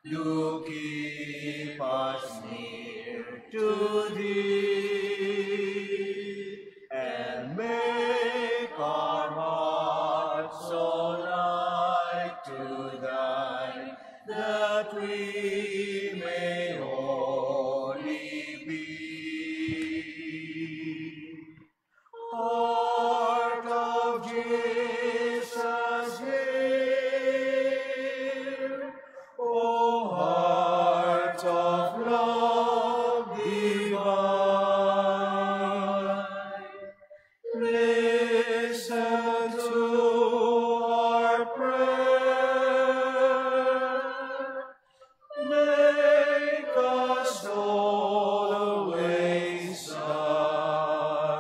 do keep us near to Thee, and make our hearts so like to Thine, that we may holy be. Heart of Jesus, hear. O heart of love divine, listen to our prayer. Make us always thine.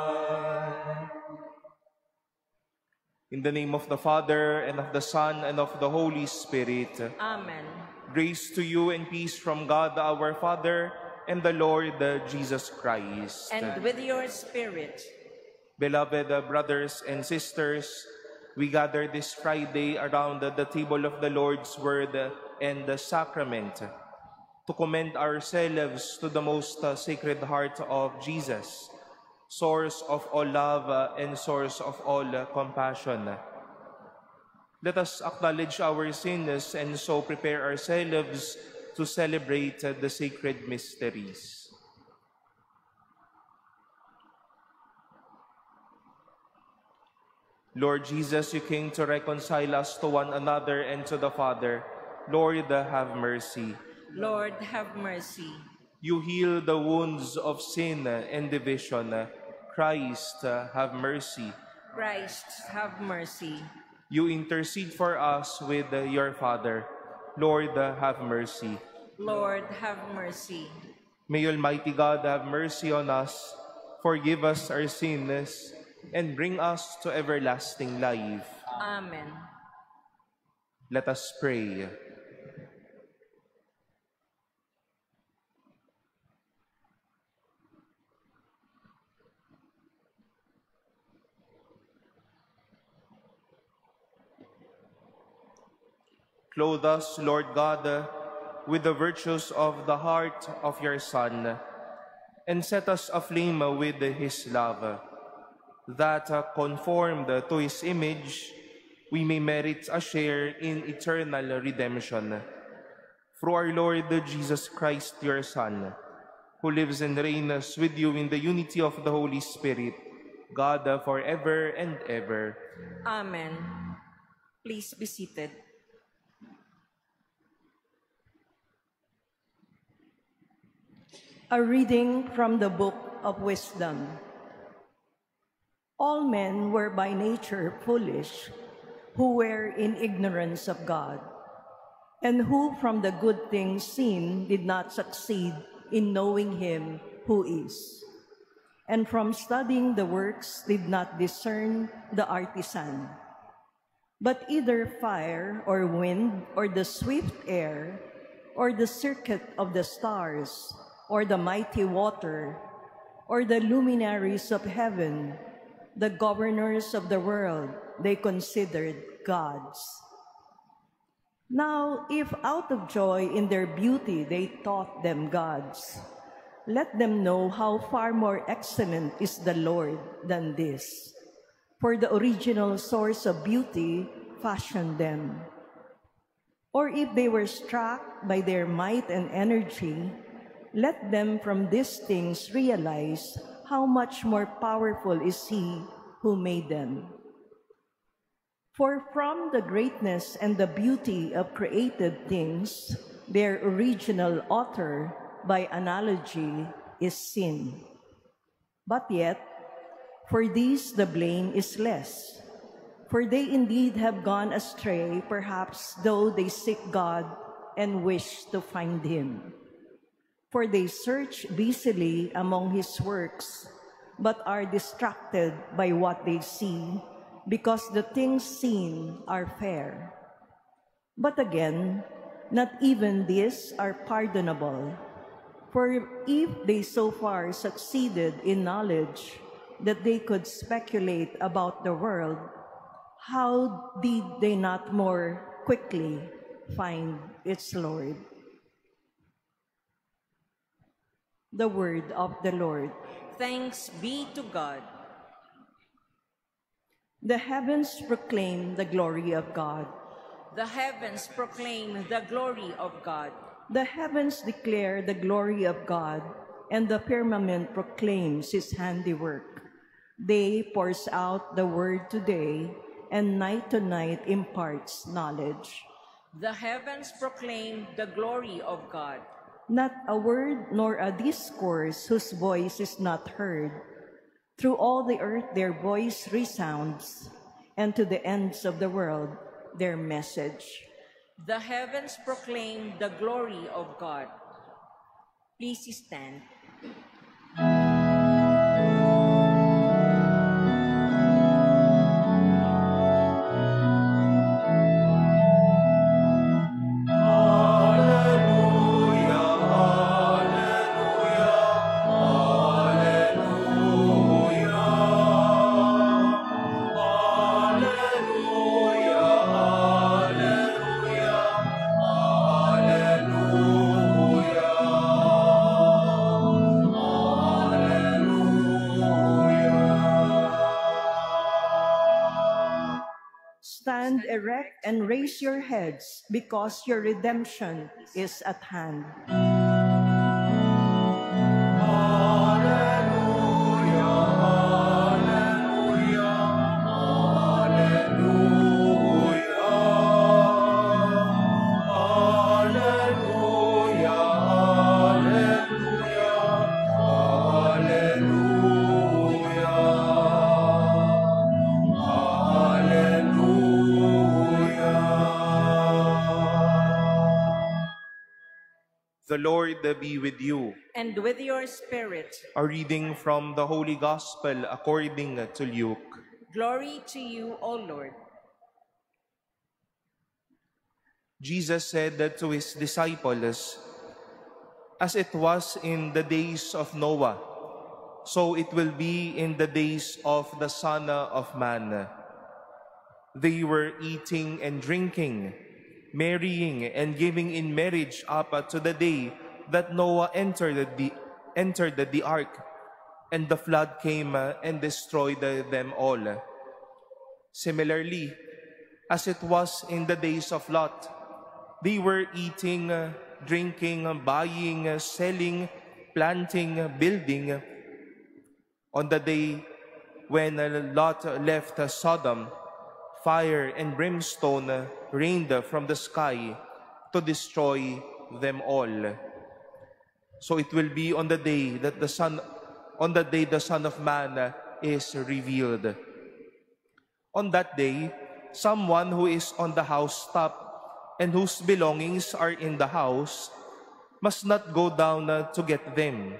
In the name of the Father, and of the Son, and of the Holy Spirit. Amen. Grace to you and peace from God our Father and the Lord Jesus Christ. And with your spirit. Beloved brothers and sisters, we gather this Friday around the table of the Lord's Word and the Sacrament to commend ourselves to the most Sacred Heart of Jesus, source of all love and source of all compassion. Let us acknowledge our sins and so prepare ourselves to celebrate the sacred mysteries. Lord Jesus, you came to reconcile us to one another and to the Father. Lord, have mercy. Lord, have mercy. You heal the wounds of sin and division. Christ, have mercy. Christ, have mercy. You intercede for us with your Father. Lord, have mercy. Lord, have mercy. May Almighty God have mercy on us, forgive us our sins, and bring us to everlasting life. Amen. Let us pray. Clothe us, Lord God, with the virtues of the heart of your Son, and set us aflame with his love, that, conformed to his image, we may merit a share in eternal redemption. Through our Lord Jesus Christ, your Son, who lives and reigns with you in the unity of the Holy Spirit, God, forever and ever. Amen. Please be seated. A reading from the Book of Wisdom. All men were by nature foolish, who were in ignorance of God, and who from the good things seen did not succeed in knowing him who is, and from studying the works did not discern the artisan. But either fire or wind or the swift air or the circuit of the stars or the mighty water, or the luminaries of heaven, the governors of the world, they considered gods. Now, if out of joy in their beauty they thought them gods, let them know how far more excellent is the Lord than this. For the original source of beauty fashioned them. Or if they were struck by their might and energy, let them from these things realize how much more powerful is he who made them. For from the greatness and the beauty of created things, their original author, by analogy, is sin. But yet, for these the blame is less. For they indeed have gone astray, perhaps though they seek God and wish to find him. For they search busily among his works, but are distracted by what they see, because the things seen are fair. But again, not even these are pardonable. For if they so far succeeded in knowledge that they could speculate about the world, how did they not more quickly find its Lord? The word of the Lord. Thanks be to God. The heavens proclaim the glory of God. The heavens proclaim the glory of God. The heavens declare the glory of God, and the firmament proclaims his handiwork. Day pours out the word to day, and night to night imparts knowledge. The heavens proclaim the glory of God. Not a word nor a discourse whose voice is not heard. Through all the earth their voice resounds, and to the ends of the world their message. The heavens proclaim the glory of God. Please stand. Stand erect and raise your heads, because your redemption is at hand. The Lord be with you. And with your spirit, A reading from the Holy Gospel according to Luke. glory to you, O Lord. Jesus said to his disciples, "As it was in the days of Noah, so it will be in the days of the Son of Man. They were eating and drinking, marrying and giving in marriage up to the day that Noah entered the ark, and the flood came and destroyed them all. Similarly, as it was in the days of Lot, they were eating, drinking, buying, selling, planting, building. On the day when Lot left Sodom, fire and brimstone rained from the sky to destroy them all. So it will be on the day that the Son of Man is revealed. On that day, someone who is on the housetop and whose belongings are in the house must not go down to get them,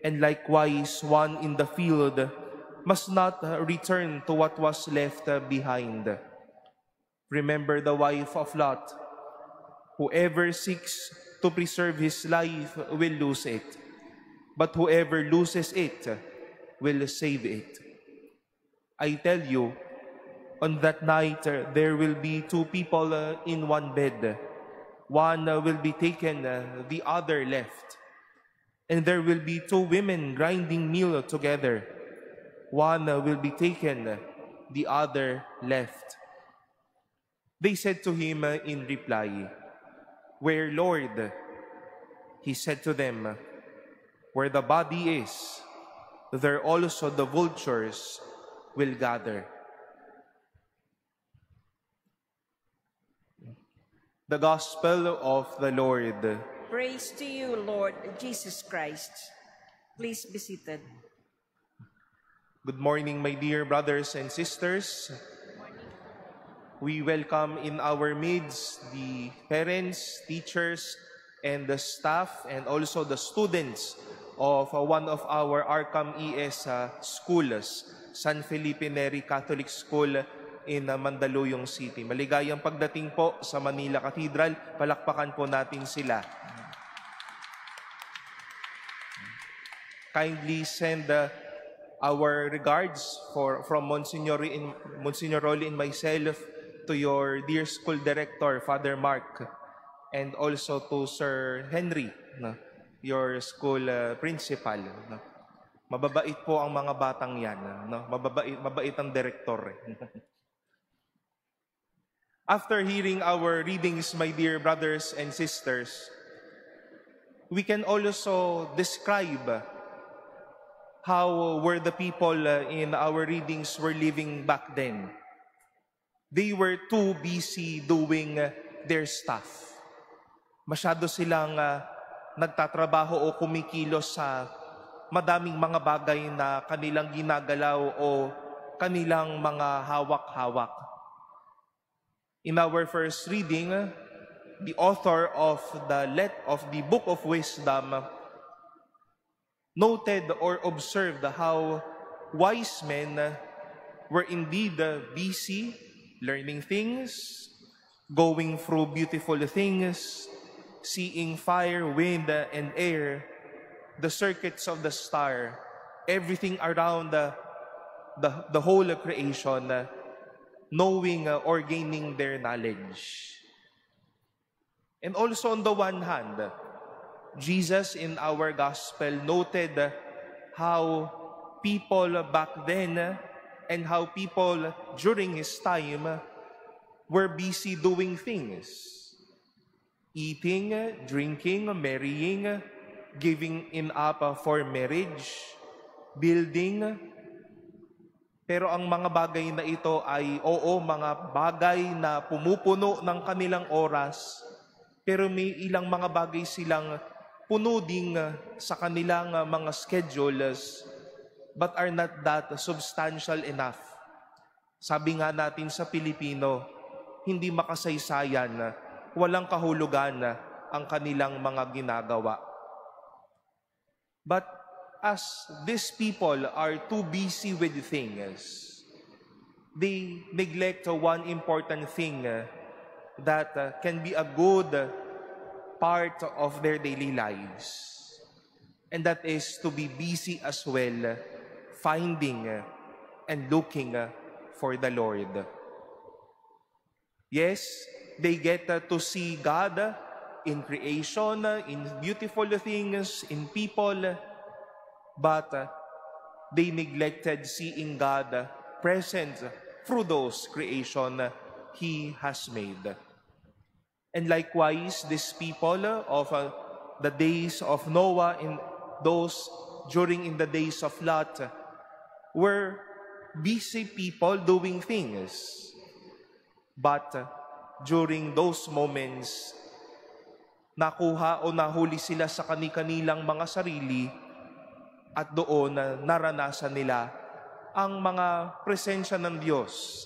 and likewise one in the field must not return to what was left behind. Remember the wife of Lot. Whoever seeks to preserve his life will lose it, but whoever loses it will save it. I tell you, on that night there will be two people in one bed. One will be taken, the other left. And there will be two women grinding meal together. One will be taken, the other left." They said to him in reply, "Where, Lord?" He said to them, "Where the body is, there also the vultures will gather." The Gospel of the Lord. Praise to you, Lord Jesus Christ. Please be seated. Good morning, my dear brothers and sisters. We welcome in our midst the parents, teachers, and the staff, and also the students of one of our Arkham ES schools, San Felipe Neri Catholic School in Mandaluyong City. Maligayang pagdating po sa Manila Cathedral. Palakpakan po natin sila. Kindly send our regards from Monsignor Rolly and myself to your dear school director, Father Mark, and also to Sir Henry, your school principal. No? Mababait po ang mga batang yan. No? Mabait ang direktor. After hearing our readings, my dear brothers and sisters, we can also describe how were the people in our readings were living back then. They were too busy doing their stuff. Masyado silang nagtatrabaho o kumikilos sa madaming mga bagay na kanilang ginagalaw o kanilang mga hawak-hawak. In our first reading, the author of the Book of Wisdom noted or observed how wise men were indeed busy learning things, going through beautiful things, seeing fire, wind, and air, the circuits of the star, everything around the whole creation, knowing or gaining their knowledge. And also on the one hand, Jesus in our gospel noted how people back then and how people during his time were busy doing things. Eating, drinking, marrying, giving in up for marriage, building. Pero ang mga bagay na ito ay mga bagay na pumupuno ng kanilang oras, pero may ilang mga bagay silang puno ding sa kanilang mga schedules, but are not that substantial enough. Sabi nga natin sa Pilipino, hindi makasaysayan, walang kahulugan ang kanilang mga ginagawa. But as these people are too busy with things, they neglect one important thing that can be a good part of their daily lives. And that is to be busy as well, finding and looking for the Lord. Yes, they get to see God in creation, in beautiful things, in people, but they neglected seeing God present through those creation He has made. And likewise, these people of the days of Noah and those during in the days of Lot were busy people doing things. But during those moments, nakuha o nahuli sila sa kani-kanilang mga sarili at doon naranasan nila ang mga presensya ng Diyos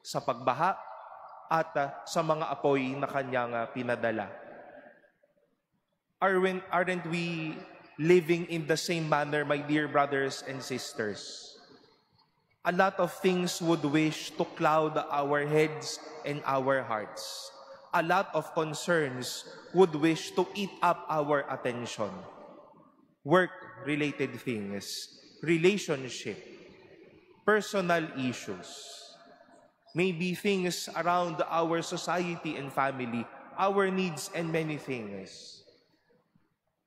sa pagbaha at sa mga apoy na Kanyang pinadala. Aren't we living in the same manner, my dear brothers and sisters? A lot of things would wish to cloud our heads and our hearts. A lot of concerns would wish to eat up our attention. Work-related things, relationship, personal issues, maybe things around our society and family, our needs and many things.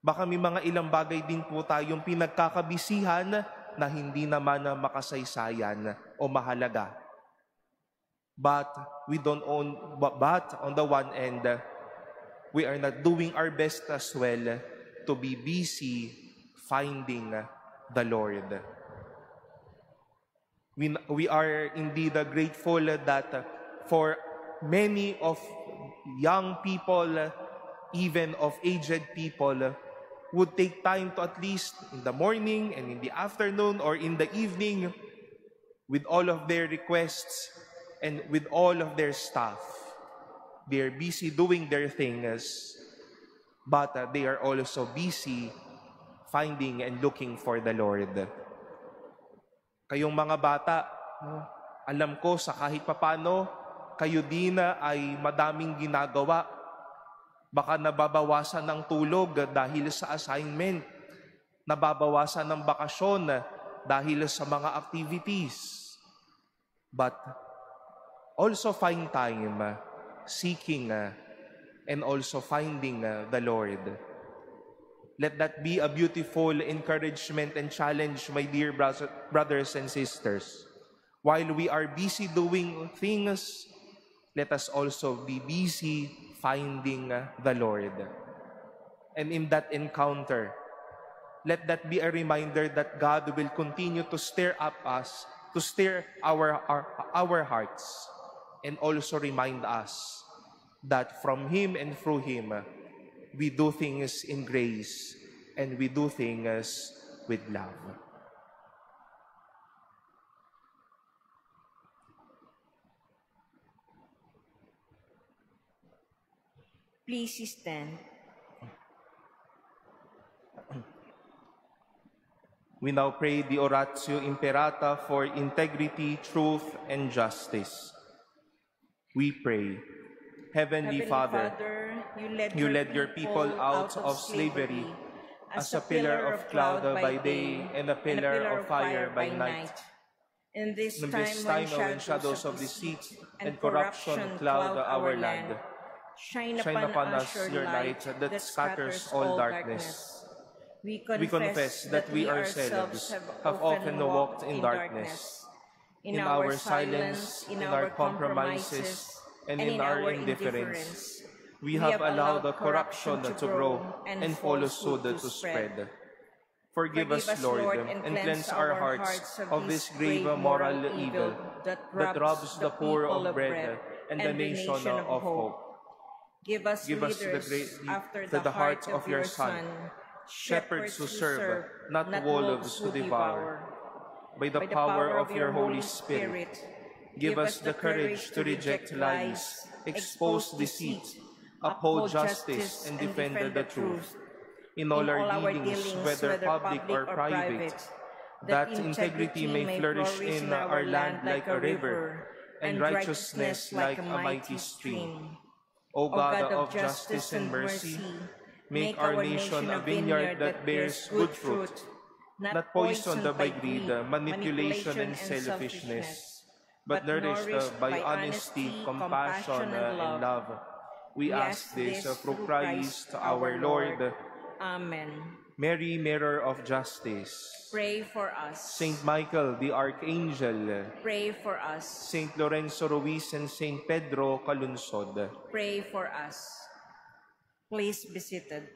Baka may mga ilang bagay din po tayong pinagkakabisihan na hindi naman makasaysayan o mahalaga. But on the one end, we are not doing our best as well to be busy finding the Lord. We are indeed grateful that for many of young people, even of aged people, would take time to at least in the morning and in the afternoon or in the evening, with all of their requests and with all of their stuff, they are busy doing their things, but they are also busy finding and looking for the Lord. Kayong mga bata, alam ko sa kahit papano, kayo din ay madaming ginagawa. Baka nababawasan ng tulog dahil sa assignment, nababawasan ng bakasyon dahil sa mga activities. But also find time seeking and also finding the Lord. Let that be a beautiful encouragement and challenge, my dear brothers and sisters. While we are busy doing things, let us also be busy finding the Lord. And in that encounter, let that be a reminder that God will continue to stir up us, to stir our hearts, and also remind us that from Him and through Him, we do things in grace and we do things with love. Please stand. We now pray the Oratio Imperata for integrity, truth, and justice. We pray, Heavenly Father, you led your people out of slavery as a pillar of cloud by day and a pillar of fire by night. In this In time this time when shadows of deceit and corruption cloud our land, shine upon us your light that scatters all darkness. We confess that we ourselves have often walked in darkness, in our silence, in our compromises, and in our indifference. We have allowed the corruption to grow and falsehood to spread. Forgive us, Lord, and cleanse our hearts of this grave moral evil that robs the poor of bread and the nation of hope. Give us leaders after the heart of your Son, shepherds who serve, not wolves who devour. By the power of your Holy Spirit, give us the courage to reject lies, expose deceit, uphold justice, and defend the truth. In all our dealings, whether public or private, that integrity may flourish in our land like a river, and righteousness like a mighty stream. O God of justice and mercy, make our nation a vineyard that bears good fruit, not poisoned by greed, manipulation, and selfishness, but nourished by honesty, compassion, and love. We ask this through Christ our Lord. Amen. Mary, Mirror of Justice, Pray for us. Saint Michael the Archangel, Pray for us. Saint Lorenzo Ruiz and Saint Pedro Calunsod, Pray for us. Please be seated.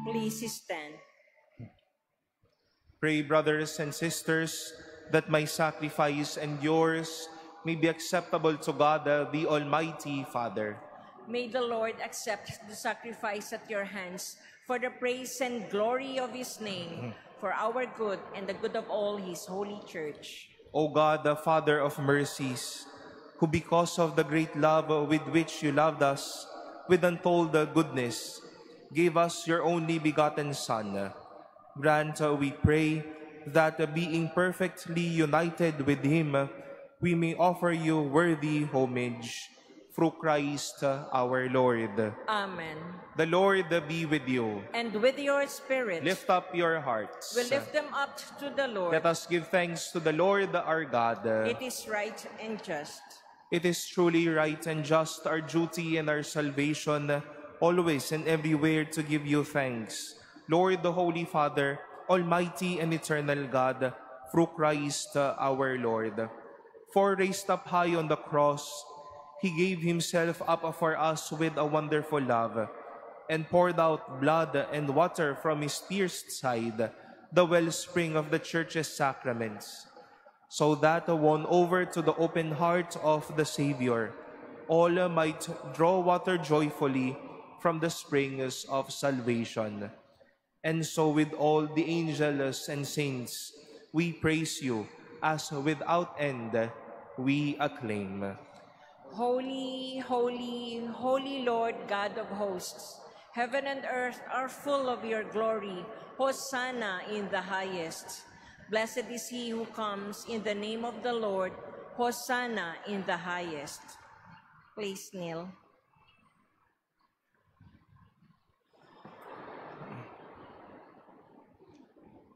Please stand. Pray, brothers and sisters, that my sacrifice and yours may be acceptable to God, the Almighty Father. May the Lord accept the sacrifice at your hands for the praise and glory of his name, for our good and the good of all his holy church. O God, the Father of mercies, who because of the great love with which you loved us, with untold goodness, gave us your only begotten Son, grant, we pray, that being perfectly united with him, we may offer you worthy homage through Christ our Lord. Amen. The Lord be with you. And with your spirit, Lift up your hearts. we lift them up to the Lord. Let us give thanks to the Lord our God. It is right and just. It is truly right and just, our duty and our salvation, always and everywhere to give you thanks, Lord, the Holy Father, Almighty and eternal God, through Christ our Lord. For raised up high on the cross, He gave Himself up for us with a wonderful love, and poured out blood and water from His pierced side, the wellspring of the Church's sacraments, so that won over to the open heart of the Savior, all might draw water joyfully from the springs of salvation. And so with all the angels and saints, we praise you, as without end we acclaim. Holy, holy, holy Lord God of hosts, heaven and earth are full of your glory. Hosanna in the highest. Blessed is he who comes in the name of the Lord. Hosanna in the highest. Please kneel.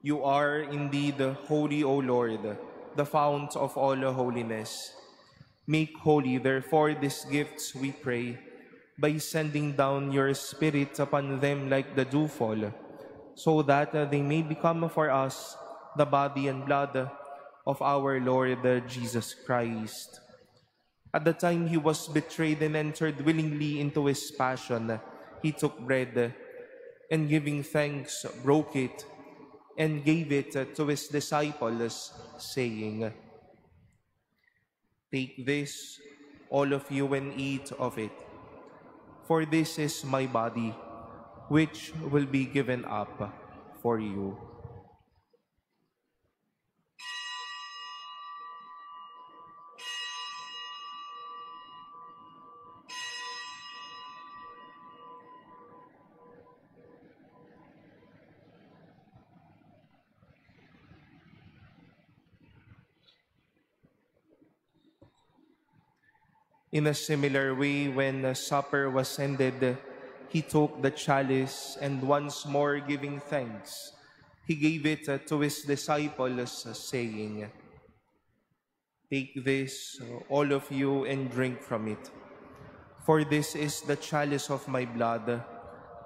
You are indeed holy, O Lord, the fount of all holiness. Make holy, therefore, these gifts, we pray, by sending down your Spirit upon them like the dewfall, so that they may become for us the body and blood of our Lord Jesus Christ. At the time he was betrayed and entered willingly into his passion, he took bread, and giving thanks, broke it, and gave it to his disciples, saying, "Take this, all of you, and eat of it, for this is my body, which will be given up for you." In a similar way, when supper was ended, he took the chalice, and once more giving thanks, he gave it to his disciples, saying, "Take this, all of you, and drink from it. For this is the chalice of my blood,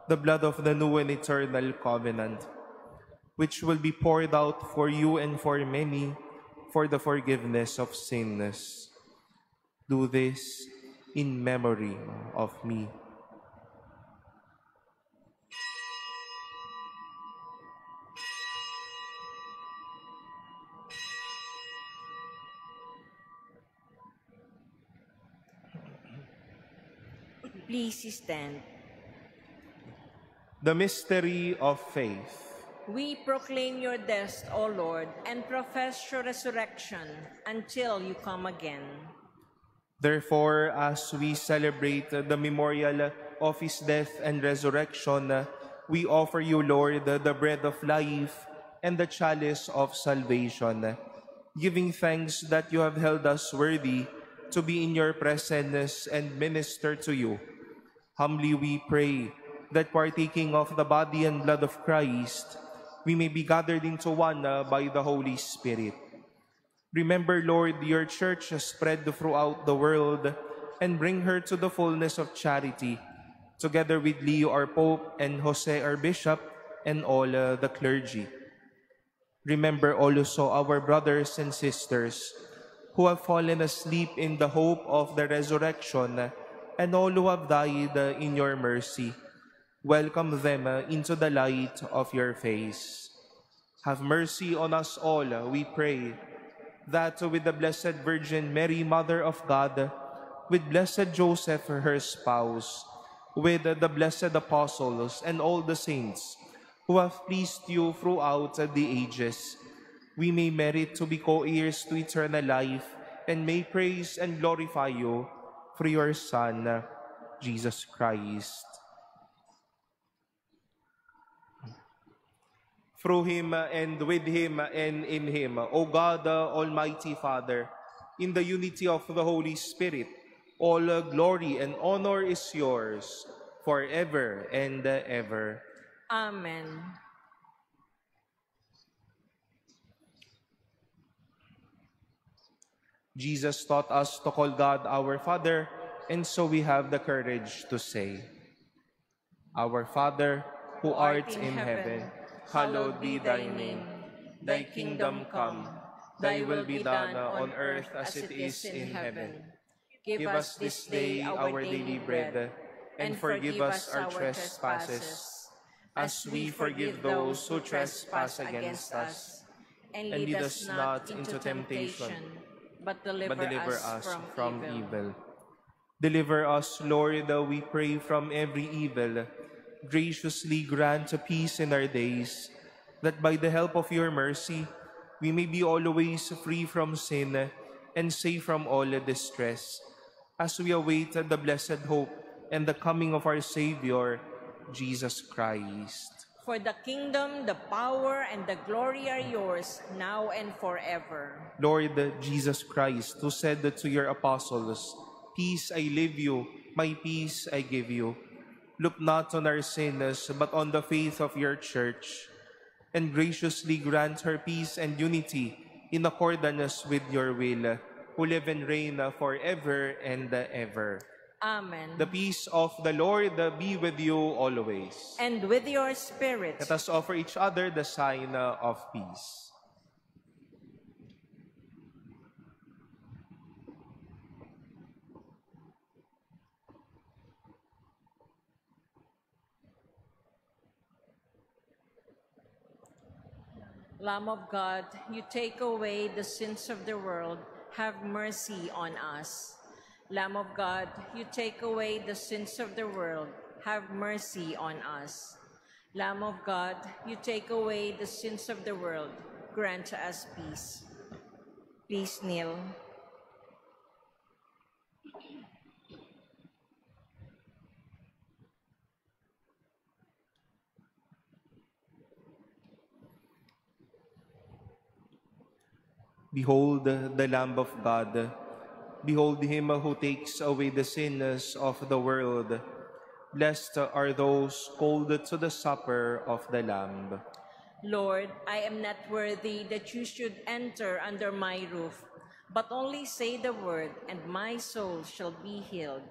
the blood of the new and eternal covenant, which will be poured out for you and for many for the forgiveness of sins. Do this in memory of me." Please stand. The mystery of faith. We proclaim your death, O Lord, and profess your resurrection until you come again. Therefore, as we celebrate the memorial of his death and resurrection, we offer you, Lord, the bread of life and the chalice of salvation, giving thanks that you have held us worthy to be in your presence and minister to you. Humbly we pray that, partaking of the body and blood of Christ, we may be gathered into one by the Holy Spirit. Remember, Lord, your church spread throughout the world, and bring her to the fullness of charity, together with Leo, our Pope, and Jose, our Bishop, and all the clergy. Remember also our brothers and sisters who have fallen asleep in the hope of the resurrection, and all who have died in your mercy. Welcome them into the light of your face. Have mercy on us all, we pray, that with the Blessed Virgin Mary, Mother of God, with Blessed Joseph, her spouse, with the blessed apostles and all the saints who have pleased you throughout the ages, we may merit to be co-heirs to eternal life, and may praise and glorify you through your Son, Jesus Christ. Through him, and with him, and in him, O God, Almighty Father, in the unity of the Holy Spirit, All glory and honor is yours forever and ever. Amen. Jesus taught us to call God our Father, and so we have the courage to say, Our Father, who art in heaven, hallowed be thy name. Thy kingdom come, thy will be done on earth as it is in heaven. Give us this day our daily bread, and forgive us our trespasses, as we forgive those who trespass against us. And And lead us not into temptation, but deliver us from evil. Deliver us, Lord, we pray, from every evil. Graciously grant peace in our days, that by the help of your mercy, we may be always free from sin and safe from all distress, as we await the blessed hope and the coming of our Savior, Jesus Christ. For the kingdom, the power, and the glory are yours, now and forever. Lord Jesus Christ, who said to your apostles, Peace I leave you, my peace I give you. Look not on our sins, but on the faith of your church, and graciously grant her peace and unity in accordance with your will, who live and reign forever and ever. Amen. The peace of the Lord be with you always. And with your spirit. Let us offer each other the sign of peace. Lamb of God, you take away the sins of the world, have mercy on us. Lamb of God, you take away the sins of the world, have mercy on us. Lamb of God, you take away the sins of the world, grant us peace. Please kneel. Behold the Lamb of God. Behold him who takes away the sins of the world. Blessed are those called to the supper of the Lamb. Lord, I am not worthy that you should enter under my roof, but only say the word, and my soul shall be healed.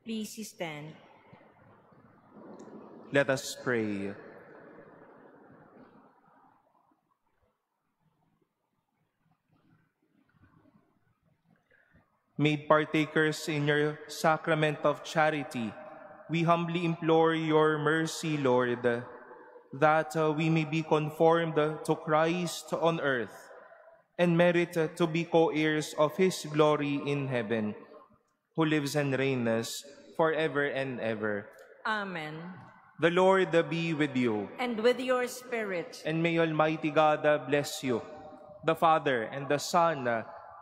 Please stand. Let us pray. Made partakers in your sacrament of charity, we humbly implore your mercy, Lord, that we may be conformed to Christ on earth and merit to be co-heirs of his glory in heaven, who lives and reigns forever and ever. Amen. The Lord be with you, And with your spirit. and may Almighty God bless you, the Father, and the Son,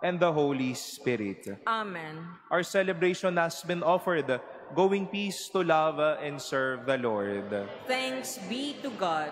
and the Holy Spirit. Amen. Our celebration has been offered. Go in peace to love and serve the Lord. Thanks be to God.